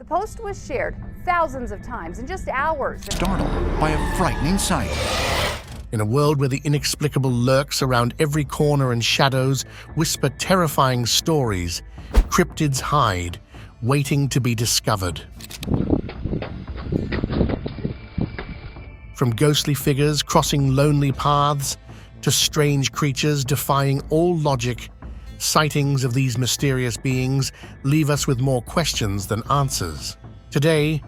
post was shared thousands of times in just hours. Startled by a frightening sight. In a world where the inexplicable lurks around every corner and shadows whisper terrifying stories, cryptids hide, waiting to be discovered. From ghostly figures crossing lonely paths to strange creatures defying all logic, sightings of these mysterious beings leave us with more questions than answers. Today,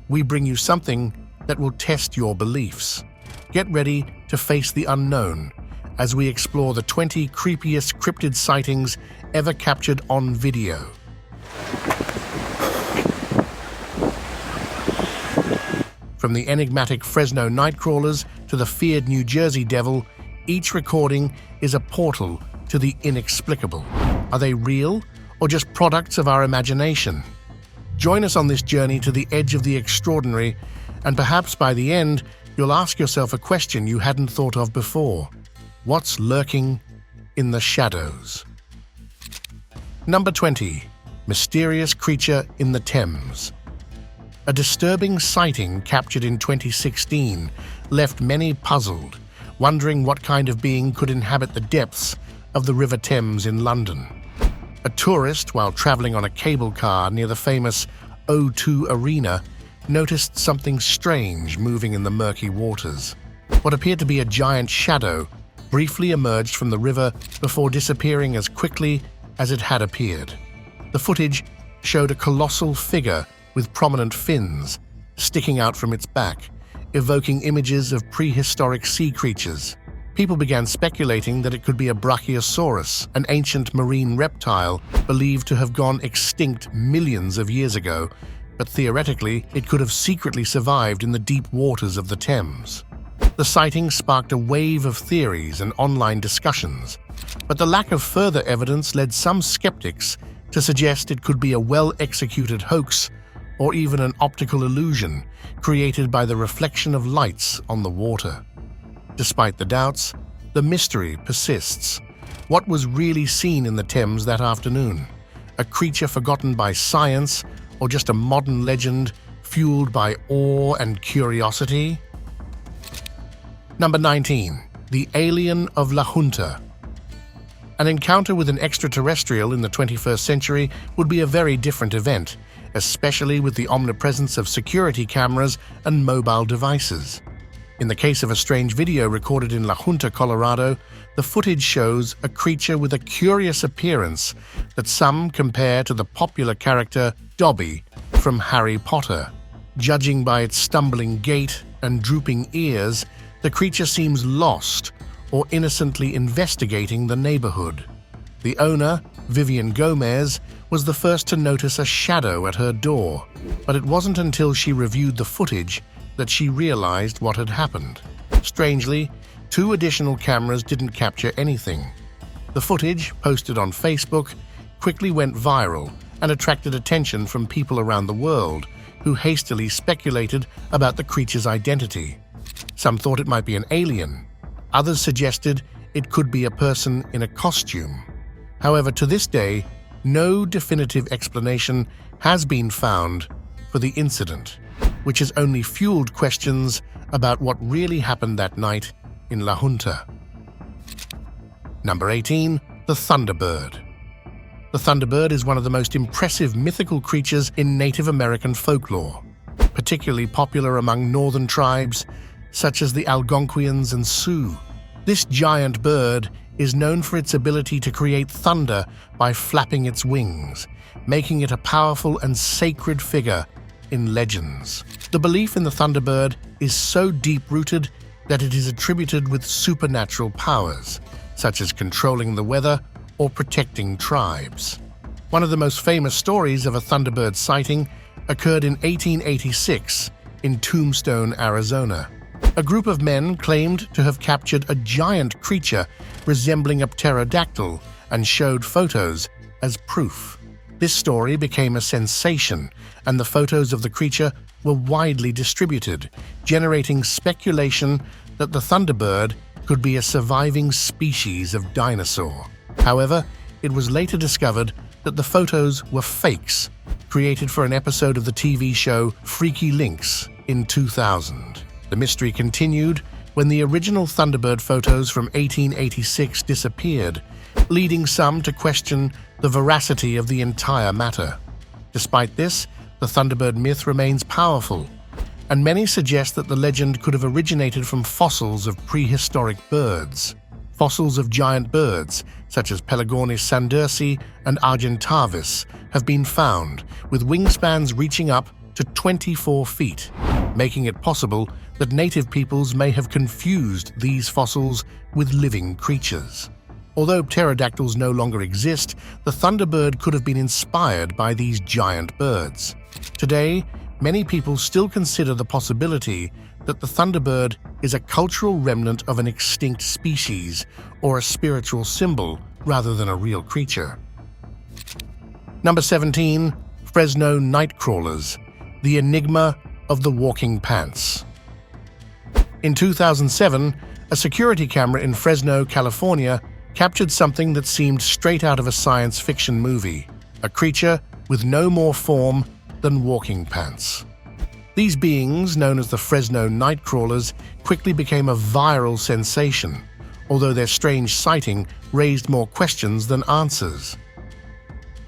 we bring you something that will test your beliefs. Get ready to face the unknown as we explore the 20 creepiest cryptid sightings ever captured on video. From the enigmatic Fresno Nightcrawlers to the feared New Jersey Devil, each recording is a portal to the inexplicable. Are they real or just products of our imagination? Join us on this journey to the edge of the extraordinary, and perhaps by the end, you'll ask yourself a question you hadn't thought of before. What's lurking in the shadows? Number 20. Mysterious creature in the Thames. A disturbing sighting captured in 2016 left many puzzled, wondering what kind of being could inhabit the depths of the River Thames in London. A tourist, while traveling on a cable car near the famous O2 Arena, noticed something strange moving in the murky waters. What appeared to be a giant shadow briefly emerged from the river before disappearing as quickly as it had appeared. The footage showed a colossal figure with prominent fins sticking out from its back, evoking images of prehistoric sea creatures. People began speculating that it could be a brachiosaurus, an ancient marine reptile believed to have gone extinct millions of years ago, but theoretically, it could have secretly survived in the deep waters of the Thames. The sighting sparked a wave of theories and online discussions, but the lack of further evidence led some skeptics to suggest it could be a well-executed hoax or even an optical illusion created by the reflection of lights on the water. Despite the doubts, the mystery persists. What was really seen in the Thames that afternoon? A creature forgotten by science, or just a modern legend fueled by awe and curiosity? Number 19. The Alien of La Junta. An encounter with an extraterrestrial in the 21st century would be a very different event, especially with the omnipresence of security cameras and mobile devices. In the case of a strange video recorded in La Junta, Colorado, the footage shows a creature with a curious appearance that some compare to the popular character Dobby from Harry Potter. Judging by its stumbling gait and drooping ears, the creature seems lost or innocently investigating the neighborhood. The owner, Vivian Gomez, was the first to notice a shadow at her door, but it wasn't until she reviewed the footage that she realized what had happened. Strangely, 2 additional cameras didn't capture anything. The footage, posted on Facebook, quickly went viral and attracted attention from people around the world who hastily speculated about the creature's identity. Some thought it might be an alien. Others suggested it could be a person in a costume. However, to this day, no definitive explanation has been found for the incident, which has only fueled questions about what really happened that night in La Junta. Number 18. The Thunderbird. The Thunderbird is one of the most impressive mythical creatures in Native American folklore, particularly popular among northern tribes such as the Algonquians and Sioux. This giant bird is known for its ability to create thunder by flapping its wings, making it a powerful and sacred figure in legends. The belief in the Thunderbird is so deep-rooted that it is attributed with supernatural powers, such as controlling the weather or protecting tribes. One of the most famous stories of a Thunderbird sighting occurred in 1886 in Tombstone, Arizona. A group of men claimed to have captured a giant creature resembling a pterodactyl and showed photos as proof. This story became a sensation, and the photos of the creature were widely distributed, generating speculation that the Thunderbird could be a surviving species of dinosaur. However, it was later discovered that the photos were fakes, created for an episode of the TV show Freaky Links in 2000. The mystery continued when the original Thunderbird photos from 1886 disappeared, leading some to question the veracity of the entire matter. Despite this, the Thunderbird myth remains powerful, and many suggest that the legend could have originated from fossils of prehistoric birds. Fossils of giant birds, such as Pelagornis sandersi and Argentavis, have been found, with wingspans reaching up to 24 feet, making it possible that native peoples may have confused these fossils with living creatures. Although pterodactyls no longer exist, the Thunderbird could have been inspired by these giant birds. Today, many people still consider the possibility that the Thunderbird is a cultural remnant of an extinct species or a spiritual symbol rather than a real creature. Number 17. Fresno Nightcrawlers, the enigma of the walking pants. In 2007, a security camera in Fresno, California, captured something that seemed straight out of a science fiction movie, a creature with no more form than walking pants. These beings, known as the Fresno Nightcrawlers, quickly became a viral sensation, although their strange sighting raised more questions than answers.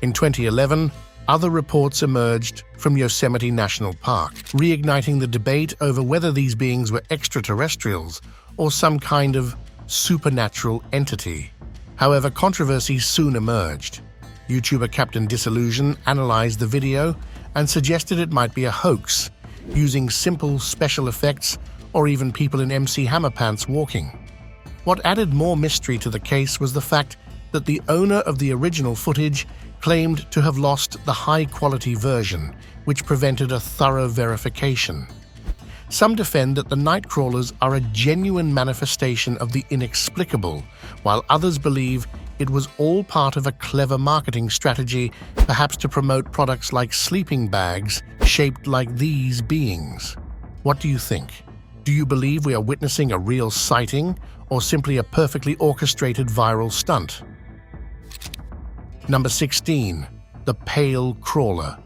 In 2011, other reports emerged from Yosemite National Park, reigniting the debate over whether these beings were extraterrestrials or some kind of supernatural entity. However, controversy soon emerged. YouTuber Captain Disillusion analyzed the video and suggested it might be a hoax, using simple special effects or even people in MC Hammer pants walking. What added more mystery to the case was the fact that the owner of the original footage claimed to have lost the high-quality version, which prevented a thorough verification. Some defend that the Nightcrawlers are a genuine manifestation of the inexplicable, while others believe it was all part of a clever marketing strategy, perhaps to promote products like sleeping bags shaped like these beings. What do you think? Do you believe we are witnessing a real sighting or simply a perfectly orchestrated viral stunt? Number 16. The Pale Crawler.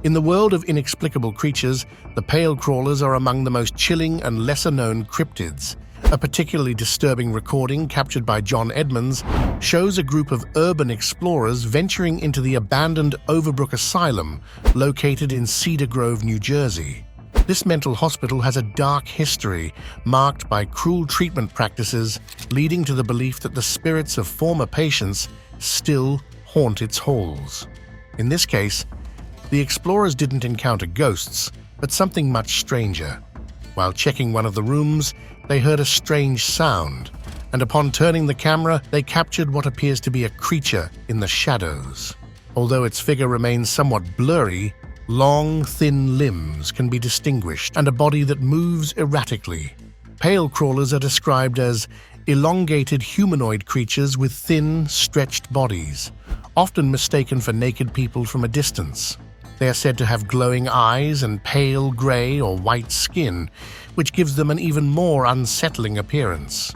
In the world of inexplicable creatures, the pale crawlers are among the most chilling and lesser-known cryptids. A particularly disturbing recording captured by John Edmonds shows a group of urban explorers venturing into the abandoned Overbrook Asylum, located in Cedar Grove, New Jersey. This mental hospital has a dark history, marked by cruel treatment practices, leading to the belief that the spirits of former patients still haunt its halls. In this case, the explorers didn't encounter ghosts, but something much stranger. While checking one of the rooms, they heard a strange sound, and upon turning the camera, they captured what appears to be a creature in the shadows. Although its figure remains somewhat blurry, long, thin limbs can be distinguished, and a body that moves erratically. Pale crawlers are described as elongated humanoid creatures with thin, stretched bodies, often mistaken for naked people from a distance. They are said to have glowing eyes and pale gray or white skin, which gives them an even more unsettling appearance.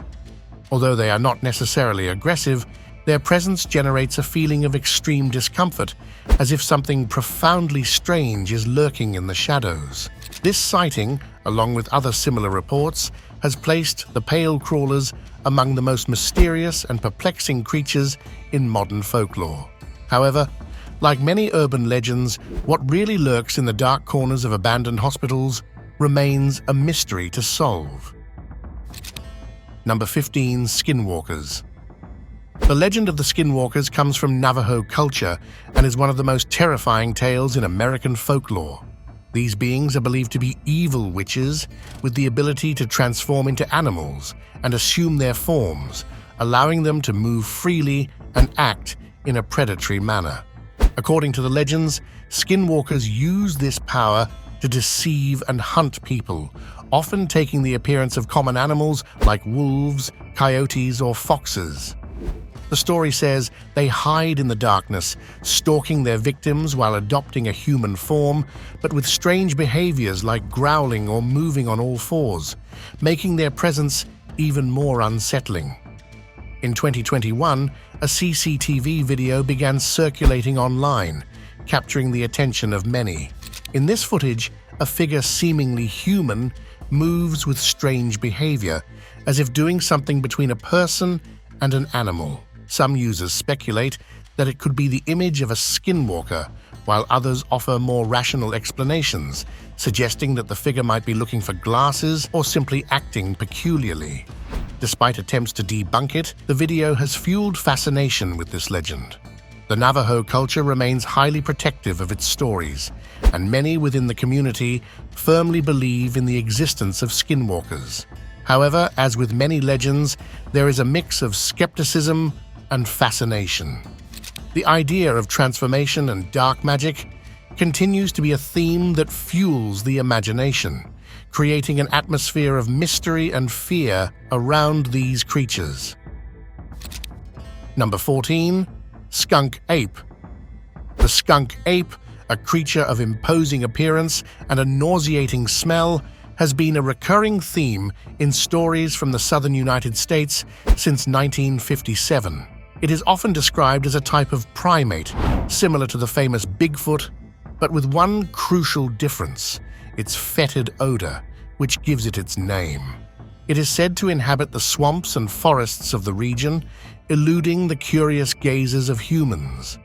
Although they are not necessarily aggressive, their presence generates a feeling of extreme discomfort, as if something profoundly strange is lurking in the shadows. This sighting, along with other similar reports, has placed the pale crawlers among the most mysterious and perplexing creatures in modern folklore. However, like many urban legends, what really lurks in the dark corners of abandoned hospitals remains a mystery to solve. Number 15. Skinwalkers. The legend of the Skinwalkers comes from Navajo culture and is one of the most terrifying tales in American folklore. These beings are believed to be evil witches with the ability to transform into animals and assume their forms, allowing them to move freely and act in a predatory manner. According to the legends, skinwalkers use this power to deceive and hunt people, often taking the appearance of common animals like wolves, coyotes, or foxes. The story says they hide in the darkness, stalking their victims while adopting a human form, but with strange behaviors like growling or moving on all fours, making their presence even more unsettling. In 2021, a CCTV video began circulating online, capturing the attention of many. In this footage, a figure seemingly human moves with strange behavior, as if doing something between a person and an animal. Some users speculate that it could be the image of a skinwalker, while others offer more rational explanations, suggesting that the figure might be looking for glasses or simply acting peculiarly. Despite attempts to debunk it, the video has fueled fascination with this legend. The Navajo culture remains highly protective of its stories, and many within the community firmly believe in the existence of skinwalkers. However, as with many legends, there is a mix of skepticism and fascination. The idea of transformation and dark magic continues to be a theme that fuels the imagination, creating an atmosphere of mystery and fear around these creatures. Number 14. Skunk ape. The skunk ape, a creature of imposing appearance and a nauseating smell, has been a recurring theme in stories from the southern United States since 1957. It is often described as a type of primate, similar to the famous Bigfoot, but with one crucial difference: its fetid odor, which gives it its name. It is said to inhabit the swamps and forests of the region, eluding the curious gazes of humans.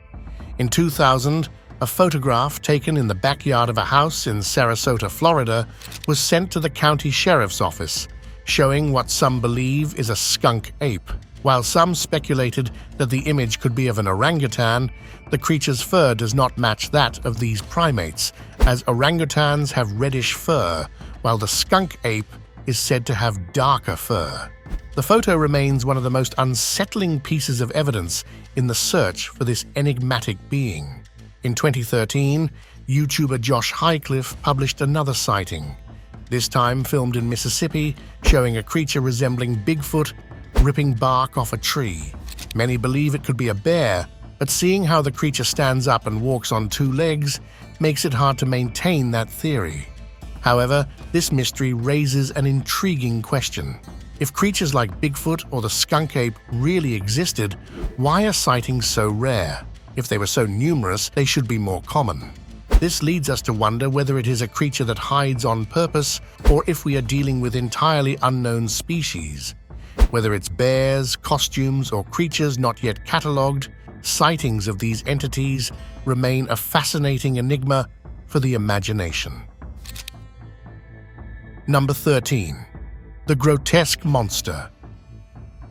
In 2000, a photograph taken in the backyard of a house in Sarasota, Florida, was sent to the county sheriff's office, showing what some believe is a skunk ape. While some speculated that the image could be of an orangutan, the creature's fur does not match that of these primates, as orangutans have reddish fur, while the skunk ape is said to have darker fur. The photo remains one of the most unsettling pieces of evidence in the search for this enigmatic being. In 2013, YouTuber Josh Highcliffe published another sighting, this time filmed in Mississippi, showing a creature resembling Bigfoot ripping bark off a tree. Many believe it could be a bear, but seeing how the creature stands up and walks on two legs makes it hard to maintain that theory. However, this mystery raises an intriguing question. If creatures like Bigfoot or the skunk ape really existed, why are sightings so rare? If they were so numerous, they should be more common. This leads us to wonder whether it is a creature that hides on purpose, or if we are dealing with entirely unknown species. Whether it's bears, costumes, or creatures not yet catalogued, sightings of these entities remain a fascinating enigma for the imagination. Number 13. The grotesque monster.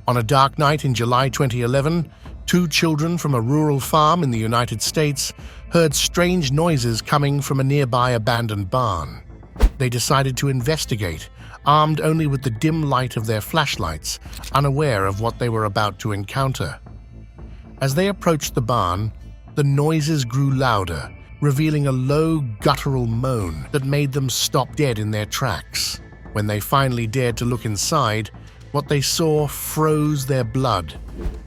On a dark night in July 2011, two children from a rural farm in the United States heard strange noises coming from a nearby abandoned barn. They decided to investigate, armed only with the dim light of their flashlights, unaware of what they were about to encounter. As they approached the barn, the noises grew louder, revealing a low, guttural moan that made them stop dead in their tracks. When they finally dared to look inside, what they saw froze their blood.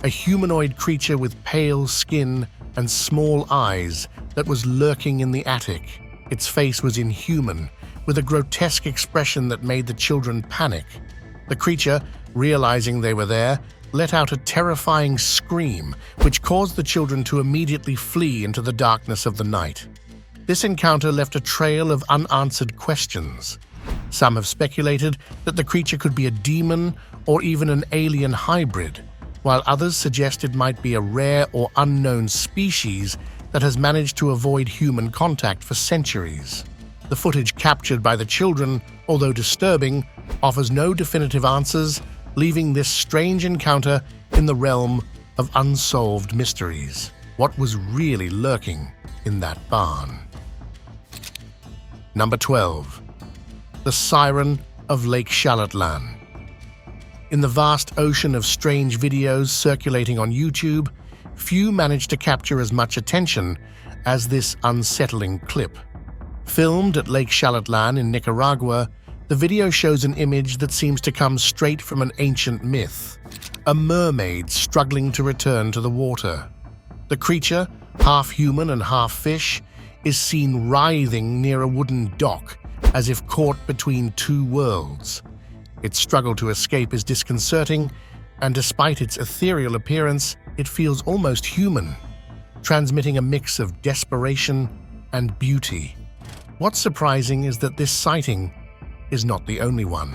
A humanoid creature with pale skin and small eyes that was lurking in the attic. Its face was inhuman, with a grotesque expression that made the children panic. The creature, realizing they were there, let out a terrifying scream, which caused the children to immediately flee into the darkness of the night. This encounter left a trail of unanswered questions. Some have speculated that the creature could be a demon or even an alien hybrid, while others suggest it might be a rare or unknown species that has managed to avoid human contact for centuries. The footage captured by the children, although disturbing, offers no definitive answers, leaving this strange encounter in the realm of unsolved mysteries. What was really lurking in that barn? Number 12. The Siren of Lake Charlottetown. In the vast ocean of strange videos circulating on YouTube, few manage to capture as much attention as this unsettling clip. Filmed at Lake Charlottetown in Nicaragua, the video shows an image that seems to come straight from an ancient myth: a mermaid struggling to return to the water. The creature, half human and half fish, is seen writhing near a wooden dock, as if caught between two worlds. Its struggle to escape is disconcerting, and despite its ethereal appearance, it feels almost human, transmitting a mix of desperation and beauty. What's surprising is that this sighting is not the only one.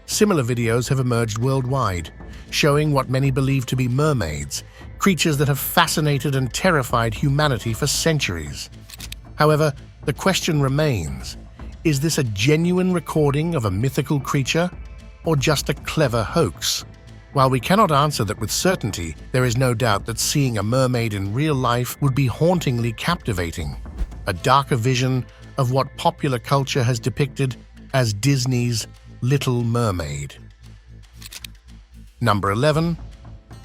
Similar videos have emerged worldwide, showing what many believe to be mermaids, creatures that have fascinated and terrified humanity for centuries. However, the question remains, is this a genuine recording of a mythical creature or just a clever hoax? While we cannot answer that with certainty, there is no doubt that seeing a mermaid in real life would be hauntingly captivating, a darker vision of what popular culture has depicted as Disney's Little Mermaid. Number 11.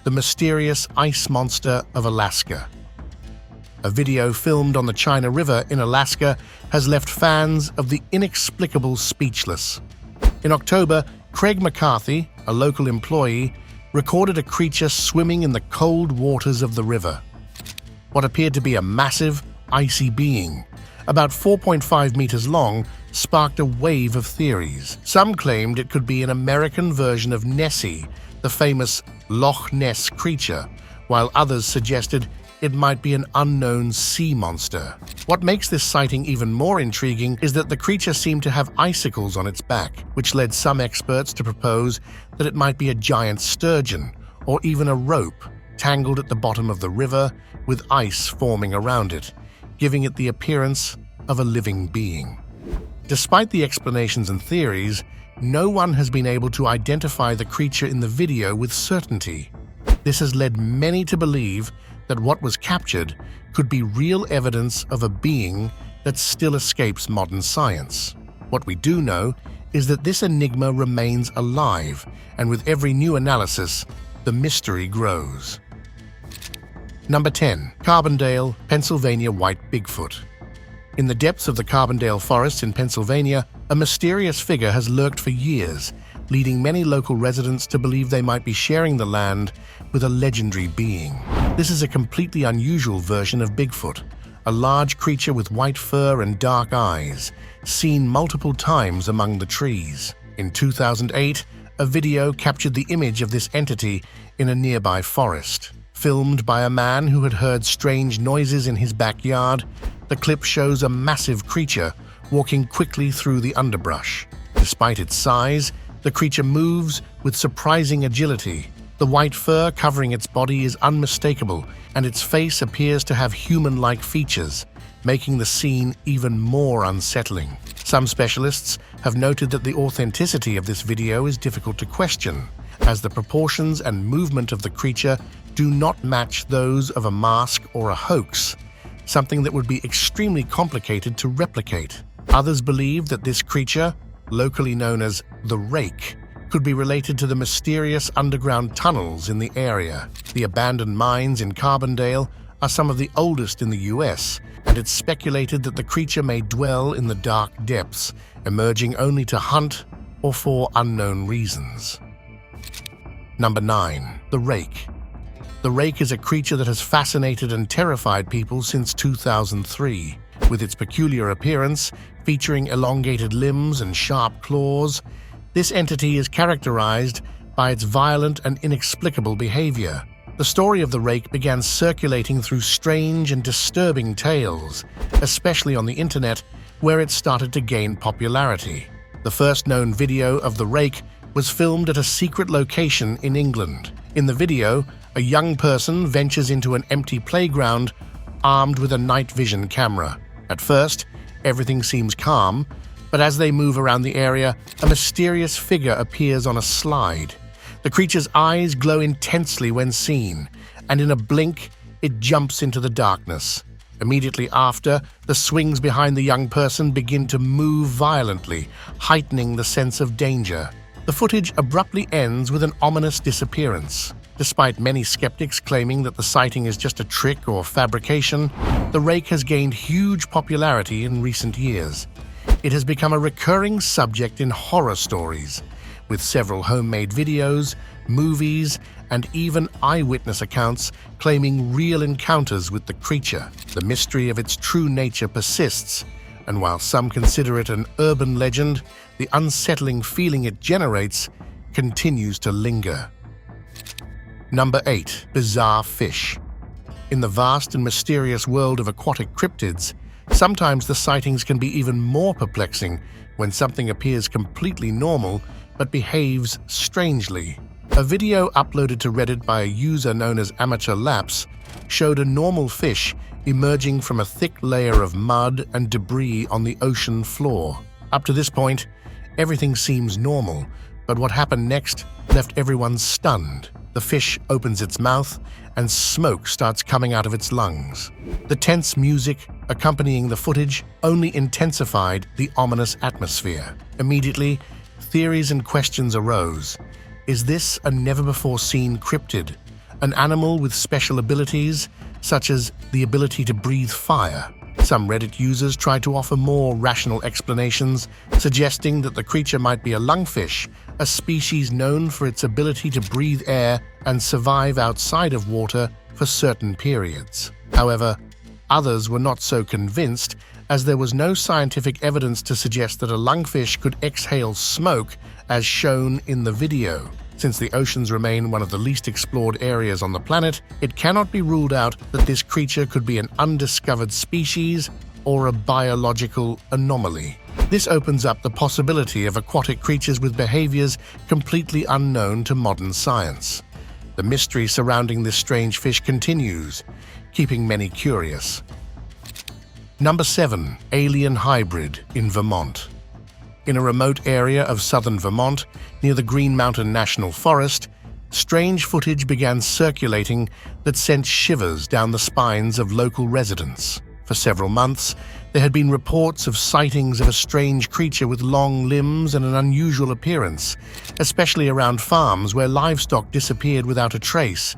The mysterious ice monster of Alaska. A video filmed on the China River in Alaska has left fans of the inexplicable speechless. In October, Craig McCarthy, a local employee, recorded a creature swimming in the cold waters of the river. What appeared to be a massive, icy being, about 4.5 meters long, sparked a wave of theories. Some claimed it could be an American version of Nessie, the famous Loch Ness creature, while others suggested it might be an unknown sea monster. What makes this sighting even more intriguing is that the creature seemed to have icicles on its back, which led some experts to propose that it might be a giant sturgeon or even a rope tangled at the bottom of the river with ice forming around it, giving it the appearance of a living being. Despite the explanations and theories, no one has been able to identify the creature in the video with certainty. This has led many to believe that what was captured could be real evidence of a being that still escapes modern science. What we do know is that this enigma remains alive, and with every new analysis, the mystery grows. Number 10. Carbondale, Pennsylvania White Bigfoot. In the depths of the Carbondale forests in Pennsylvania, a mysterious figure has lurked for years, leading many local residents to believe they might be sharing the land with a legendary being. This is a completely unusual version of Bigfoot, a large creature with white fur and dark eyes, seen multiple times among the trees. In 2008, a video captured the image of this entity in a nearby forest. Filmed by a man who had heard strange noises in his backyard, the clip shows a massive creature walking quickly through the underbrush. Despite its size, the creature moves with surprising agility. The white fur covering its body is unmistakable, and its face appears to have human-like features, making the scene even more unsettling. Some specialists have noted that the authenticity of this video is difficult to question, as the proportions and movement of the creature do not match those of a mask or a hoax, something that would be extremely complicated to replicate. Others believe that this creature, locally known as the Rake, could be related to the mysterious underground tunnels in the area. The abandoned mines in Carbondale are some of the oldest in the US, and it's speculated that the creature may dwell in the dark depths, emerging only to hunt or for unknown reasons. Number 9. The Rake. The Rake is a creature that has fascinated and terrified people since 2003. With its peculiar appearance, featuring elongated limbs and sharp claws, this entity is characterized by its violent and inexplicable behavior. The story of the Rake began circulating through strange and disturbing tales, especially on the internet, where it started to gain popularity. The first known video of the Rake was filmed at a secret location in England. In the video, a young person ventures into an empty playground armed with a night vision camera. At first, everything seems calm, but as they move around the area, a mysterious figure appears on a slide. The creature's eyes glow intensely when seen, and in a blink, it jumps into the darkness. Immediately after, the swings behind the young person begin to move violently, heightening the sense of danger. The footage abruptly ends with an ominous disappearance. Despite many skeptics claiming that the sighting is just a trick or fabrication, the Rake has gained huge popularity in recent years. It has become a recurring subject in horror stories, with several homemade videos, movies, and even eyewitness accounts claiming real encounters with the creature. The mystery of its true nature persists, and while some consider it an urban legend, the unsettling feeling it generates continues to linger. Number 8. Bizarre fish. In the vast and mysterious world of aquatic cryptids, sometimes the sightings can be even more perplexing when something appears completely normal but behaves strangely. A video uploaded to Reddit by a user known as Amateur Laps showed a normal fish emerging from a thick layer of mud and debris on the ocean floor. Up to this point, everything seems normal, but what happened next left everyone stunned. The fish opens its mouth and smoke starts coming out of its lungs. The tense music accompanying the footage only intensified the ominous atmosphere. Immediately, theories and questions arose. Is this a never-before-seen cryptid, an animal with special abilities, such as the ability to breathe fire? Some Reddit users tried to offer more rational explanations, suggesting that the creature might be a lungfish, a species known for its ability to breathe air and survive outside of water for certain periods. However, others were not so convinced, as there was no scientific evidence to suggest that a lungfish could exhale smoke as shown in the video. Since the oceans remain one of the least explored areas on the planet, it cannot be ruled out that this creature could be an undiscovered species or a biological anomaly. This opens up the possibility of aquatic creatures with behaviors completely unknown to modern science. The mystery surrounding this strange fish continues, keeping many curious. Number 7. Alien hybrid in Vermont. In a remote area of southern Vermont, near the Green Mountain National Forest, strange footage began circulating that sent shivers down the spines of local residents. For several months, there had been reports of sightings of a strange creature with long limbs and an unusual appearance, especially around farms where livestock disappeared without a trace,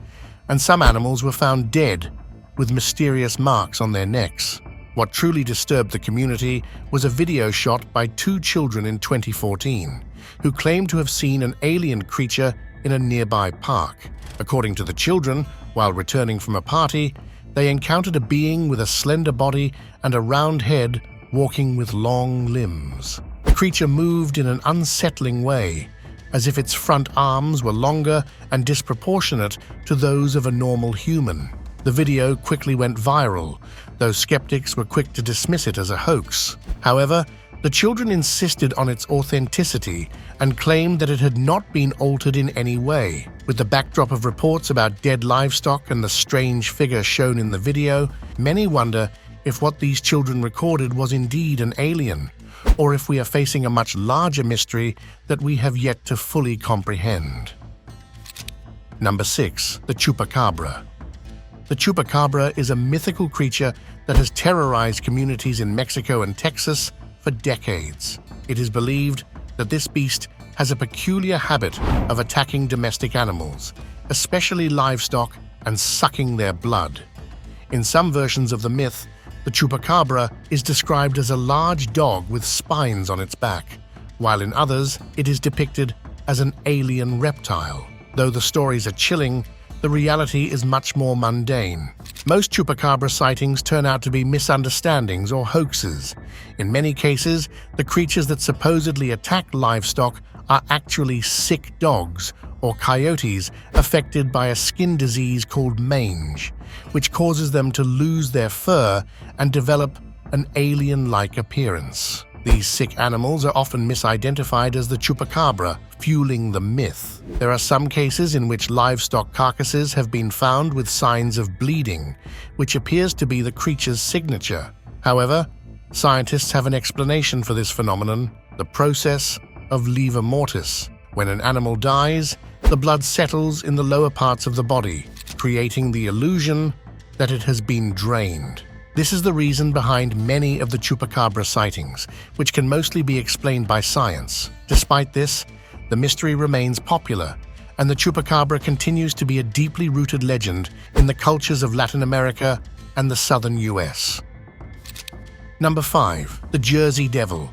and some animals were found dead with mysterious marks on their necks. What truly disturbed the community was a video shot by 2 children in 2014, who claimed to have seen an alien creature in a nearby park. According to the children, while returning from a party, they encountered a being with a slender body and a round head walking with long limbs. The creature moved in an unsettling way, as if its front arms were longer and disproportionate to those of a normal human. The video quickly went viral, though skeptics were quick to dismiss it as a hoax. However, the children insisted on its authenticity and claimed that it had not been altered in any way. With the backdrop of reports about dead livestock and the strange figure shown in the video, many wonder if what these children recorded was indeed an alien, or if we are facing a much larger mystery that we have yet to fully comprehend. Number 6. The Chupacabra. The chupacabra is a mythical creature that has terrorized communities in Mexico and Texas for decades. It is believed that this beast has a peculiar habit of attacking domestic animals, especially livestock, and sucking their blood. In some versions of the myth, the chupacabra is described as a large dog with spines on its back, while in others it is depicted as an alien reptile. Though the stories are chilling, the reality is much more mundane. Most chupacabra sightings turn out to be misunderstandings or hoaxes. In many cases, the creatures that supposedly attack livestock are actually sick dogs or coyotes affected by a skin disease called mange, which causes them to lose their fur and develop an alien-like appearance. These sick animals are often misidentified as the chupacabra, fueling the myth. There are some cases in which livestock carcasses have been found with signs of bleeding, which appears to be the creature's signature. However, scientists have an explanation for this phenomenon: the process of lever mortis. When an animal dies, the blood settles in the lower parts of the body, creating the illusion that it has been drained. This is the reason behind many of the chupacabra sightings, which can mostly be explained by science. Despite this, the mystery remains popular, and the chupacabra continues to be a deeply rooted legend in the cultures of Latin America and the southern US. Number 5. The Jersey Devil.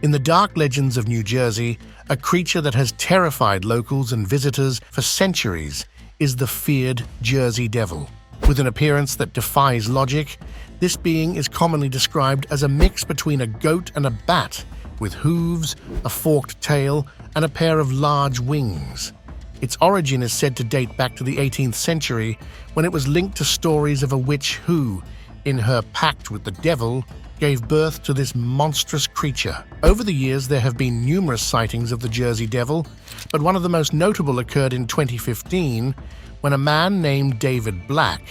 In the dark legends of New Jersey, a creature that has terrified locals and visitors for centuries is the feared Jersey Devil. With an appearance that defies logic, this being is commonly described as a mix between a goat and a bat, with hooves, a forked tail, and a pair of large wings. Its origin is said to date back to the 18th century, when it was linked to stories of a witch who, in her pact with the devil, gave birth to this monstrous creature. Over the years, there have been numerous sightings of the Jersey Devil, but one of the most notable occurred in 2015, when a man named David Black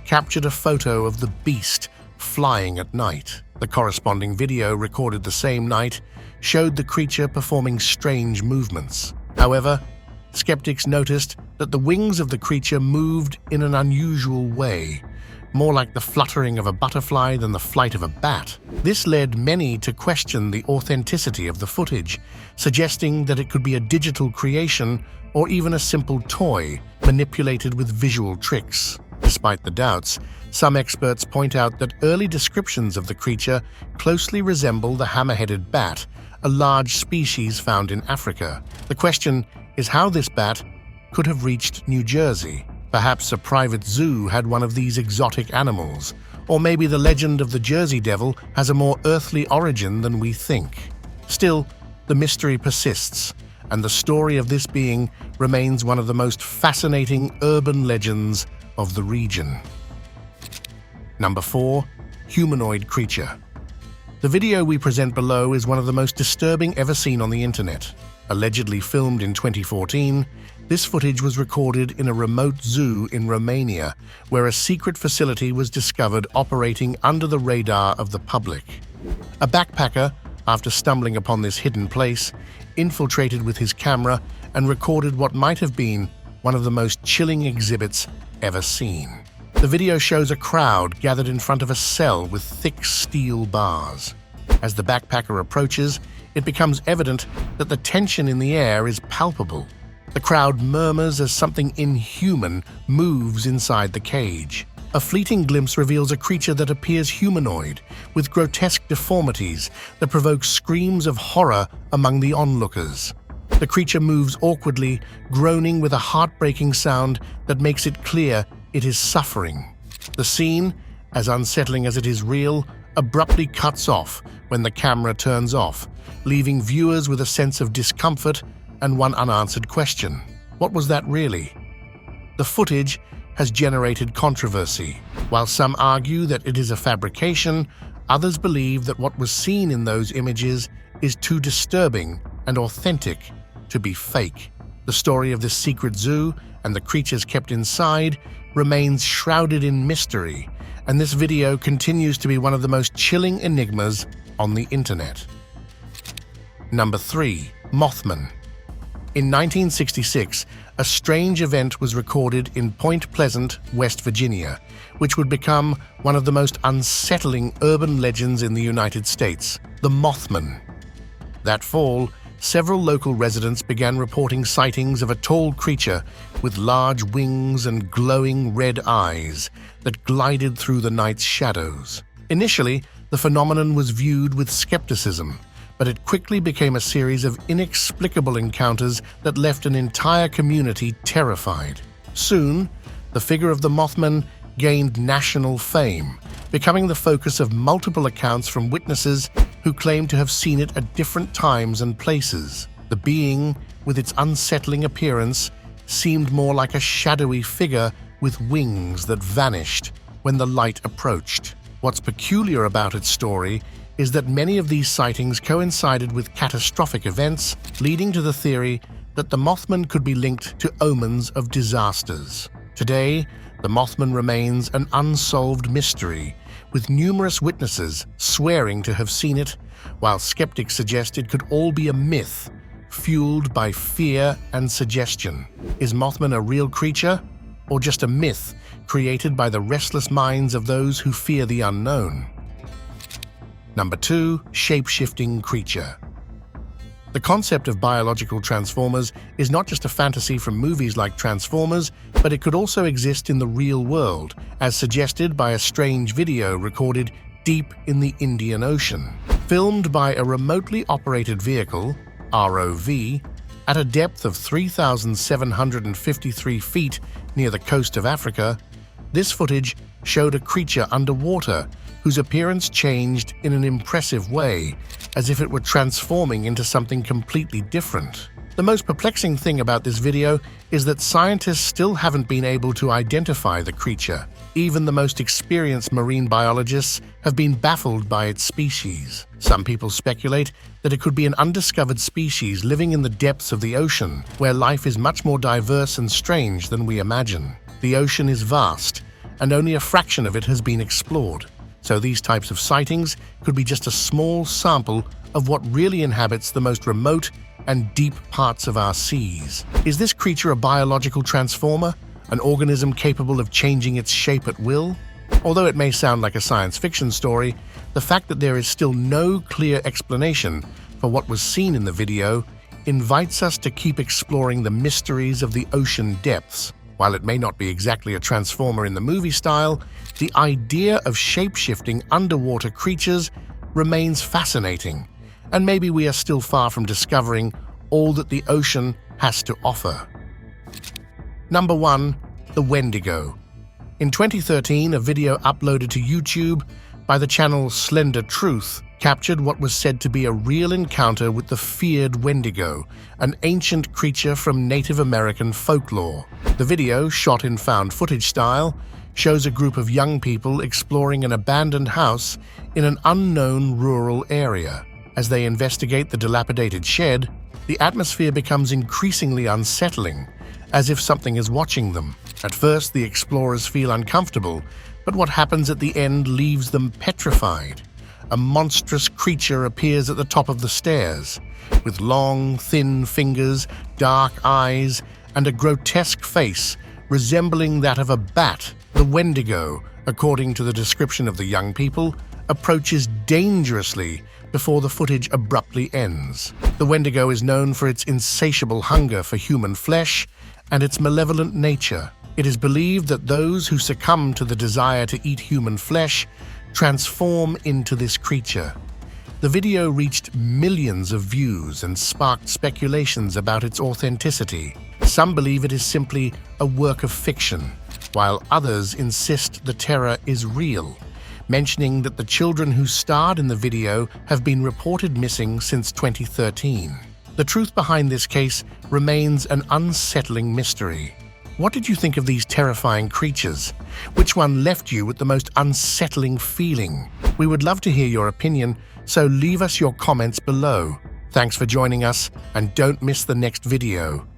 captured a photo of the beast flying at night. The corresponding video, recorded the same night, showed the creature performing strange movements. However, skeptics noticed that the wings of the creature moved in an unusual way, more like the fluttering of a butterfly than the flight of a bat. This led many to question the authenticity of the footage, suggesting that it could be a digital creation or even a simple toy manipulated with visual tricks. Despite the doubts, some experts point out that early descriptions of the creature closely resemble the hammer-headed bat, a large species found in Africa. The question is how this bat could have reached New Jersey. Perhaps a private zoo had one of these exotic animals, or maybe the legend of the Jersey Devil has a more earthly origin than we think. Still, the mystery persists, and the story of this being remains one of the most fascinating urban legends of the region. Number 4. Humanoid creature. The video we present below is one of the most disturbing ever seen on the internet. Allegedly filmed in 2014, this footage was recorded in a remote zoo in Romania, where a secret facility was discovered operating under the radar of the public. A backpacker, after stumbling upon this hidden place, infiltrated with his camera and recorded what might have been one of the most chilling exhibits ever seen. The video shows a crowd gathered in front of a cell with thick steel bars. As the backpacker approaches, it becomes evident that the tension in the air is palpable. The crowd murmurs as something inhuman moves inside the cage. A fleeting glimpse reveals a creature that appears humanoid, with grotesque deformities that provoke screams of horror among the onlookers. The creature moves awkwardly, groaning with a heartbreaking sound that makes it clear it is suffering. The scene, as unsettling as it is real, abruptly cuts off when the camera turns off, leaving viewers with a sense of discomfort and one unanswered question. What was that really? The footage has generated controversy. While some argue that it is a fabrication, others believe that what was seen in those images is too disturbing and authentic to be fake. The story of this secret zoo and the creatures kept inside remains shrouded in mystery, and this video continues to be one of the most chilling enigmas on the internet. Number 3. Mothman. In 1966, a strange event was recorded in Point Pleasant, West Virginia, which would become one of the most unsettling urban legends in the United States, the Mothman. That fall, several local residents began reporting sightings of a tall creature with large wings and glowing red eyes that glided through the night's shadows. Initially, the phenomenon was viewed with skepticism, but it quickly became a series of inexplicable encounters that left an entire community terrified. Soon, the figure of the Mothman gained national fame, becoming the focus of multiple accounts from witnesses who claimed to have seen it at different times and places. The being, with its unsettling appearance, seemed more like a shadowy figure with wings that vanished when the light approached. What's peculiar about its story is that many of these sightings coincided with catastrophic events, leading to the theory that the Mothman could be linked to omens of disasters. Today, the Mothman remains an unsolved mystery, with numerous witnesses swearing to have seen it, while skeptics suggest it could all be a myth, fueled by fear and suggestion. Is Mothman a real creature, or just a myth created by the restless minds of those who fear the unknown? Number 2. Shape-shifting creature. The concept of biological transformers is not just a fantasy from movies like Transformers, but it could also exist in the real world, as suggested by a strange video recorded deep in the Indian Ocean. Filmed by a remotely operated vehicle, ROV, at a depth of 3,753 feet near the coast of Africa, this footage showed a creature underwater whose appearance changed in an impressive way, as if it were transforming into something completely different. The most perplexing thing about this video is that scientists still haven't been able to identify the creature. Even the most experienced marine biologists have been baffled by its species. Some people speculate that it could be an undiscovered species living in the depths of the ocean, where life is much more diverse and strange than we imagine. The ocean is vast, and only a fraction of it has been explored. So these types of sightings could be just a small sample of what really inhabits the most remote and deep parts of our seas. Is this creature a biological transformer? An organism capable of changing its shape at will? Although it may sound like a science fiction story, the fact that there is still no clear explanation for what was seen in the video invites us to keep exploring the mysteries of the ocean depths. While it may not be exactly a transformer in the movie style, the idea of shape-shifting underwater creatures remains fascinating, and maybe we are still far from discovering all that the ocean has to offer. Number 1. The Wendigo. In 2013, a video uploaded to YouTube by the channel Slender Truth captured what was said to be a real encounter with the feared Wendigo, an ancient creature from Native American folklore. The video, shot in found footage style, shows a group of young people exploring an abandoned house in an unknown rural area. As they investigate the dilapidated shed, the atmosphere becomes increasingly unsettling, as if something is watching them. At first, the explorers feel uncomfortable, but what happens at the end leaves them petrified. A monstrous creature appears at the top of the stairs, with long, thin fingers, dark eyes, and a grotesque face resembling that of a bat. The Wendigo, according to the description of the young people, approaches dangerously before the footage abruptly ends. The Wendigo is known for its insatiable hunger for human flesh and its malevolent nature. It is believed that those who succumb to the desire to eat human flesh transform into this creature. The video reached millions of views and sparked speculations about its authenticity. Some believe it is simply a work of fiction, while others insist the terror is real, mentioning that the children who starred in the video have been reported missing since 2013. The truth behind this case remains an unsettling mystery. What did you think of these terrifying creatures? Which one left you with the most unsettling feeling? We would love to hear your opinion, so leave us your comments below. Thanks for joining us, and don't miss the next video.